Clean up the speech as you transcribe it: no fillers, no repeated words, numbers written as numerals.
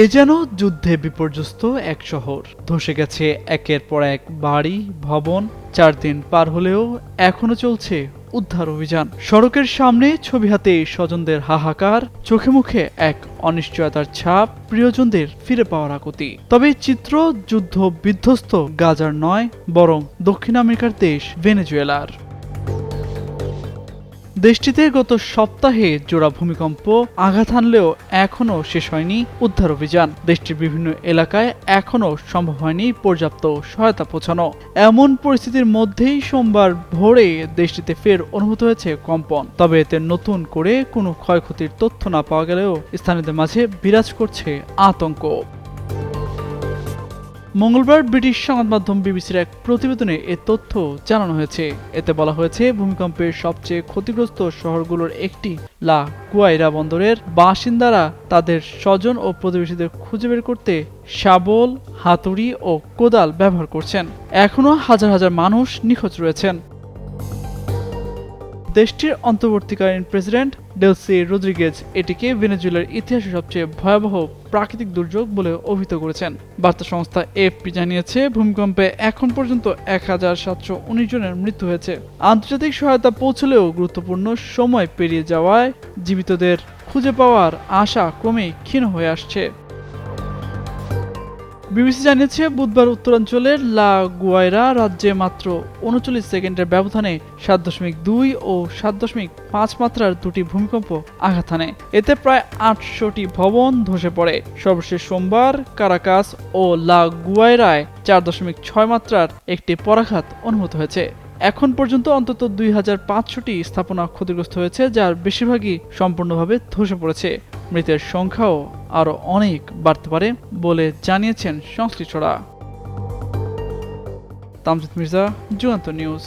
এ যেন যুদ্ধে বিপর্যস্ত এক শহর। ধসে গেছে একের পর এক বাড়ি, ভবন। 4 দিন পার হলেও এখনো চলছে উদ্ধার অভিযান। সড়কের সামনে ছবি হাতে স্বজনদের হাহাকার, চোখে মুখে এক অনিশ্চয়তার ছাপ, প্রিয়জনদের ফিরে পাওয়ার আকুতি। তবে এই চিত্র যুদ্ধ বিধ্বস্ত গাজার নয়, বরং দক্ষিণ আমেরিকার দেশ ভেনেজুয়েলার। দেশটিতে গত সপ্তাহে জোড়া ভূমিকম্প আঘাত হানলেও এখনও শেষ হয়নি উদ্ধার অভিযান। দেশটির বিভিন্ন এলাকায় এখনও সম্ভব হয়নি পর্যাপ্ত সহায়তা পৌঁছানো। এমন পরিস্থিতির মধ্যেই সোমবার ভোরে দেশটিতে ফের অনুভূত হয়েছে কম্পন। তবে এতে নতুন করে কোনো ক্ষয়ক্ষতির তথ্য না পাওয়া গেলেও স্থানীয়দের মাঝে বিরাজ করছে আতঙ্ক। মঙ্গলবার ব্রিটিশ সংবাদ মাধ্যম বিবিসির এক প্রতিবেদনে এ তথ্য জানানো হয়েছে। এতে বলা হয়েছে, ভূমিকম্পের সবচেয়ে ক্ষতিগ্রস্ত শহরগুলোর একটি লা গুয়াইরা বন্দরের বাসিন্দারা তাদের স্বজন ও প্রতিবেশীদের খুঁজে বের করতে শাবল, হাতুড়ি ও কোদাল ব্যবহার করছেন। এখনও হাজার হাজার মানুষ নিখোঁজ রয়েছেন। দেশটির অন্তর্বর্তীকালীন প্রেসিডেন্ট ডেলসি রদ্রিগেজ এটিকে ভেনেজুয়েলার ইতিহাসে সবচেয়ে ভয়াবহ প্রাকৃতিক দুর্যোগ বলে অভিহিত করেছেন। বার্তা সংস্থা এএফপি জানিয়েছে, ভূমিকম্পে এখন পর্যন্ত 1719 জনের মৃত্যু হয়েছে। আন্তর্জাতিক সহায়তা পৌঁছলেও গুরুত্বপূর্ণ সময় পেরিয়ে যাওয়ায় জীবিতদের খুঁজে পাওয়ার আশা ক্রমেই ক্ষীণ হয়ে আসছে। বিবিসি জানিয়েছে, বুধবার উত্তরাঞ্চলের লা গুয়াইরা রাজ্যে মাত্র 39 সেকেন্ডের ব্যবধানে 7.2 ও 7.5 মাত্রার দুটি ভূমিকম্প আঘাত হানে। এতে প্রায় 800টি ভবন ধসে পড়ে। সর্বশেষ সোমবার কারাকাস ও লা গুয়াইরায় 4.6 মাত্রার একটি পরাঘাত অনুভূত হয়েছে। এখন পর্যন্ত অন্তত 2500টি স্থাপনা ক্ষতিগ্রস্ত হয়েছে, যার বেশিরভাগই সম্পূর্ণভাবে ধসে পড়েছে। মৃতের সংখ্যাও আরও অনেক বাড়তে পারে বলে জানিয়েছেন সংশ্লিষ্টরা। তামজিদ মির্জা, যুগান্তর নিউজ।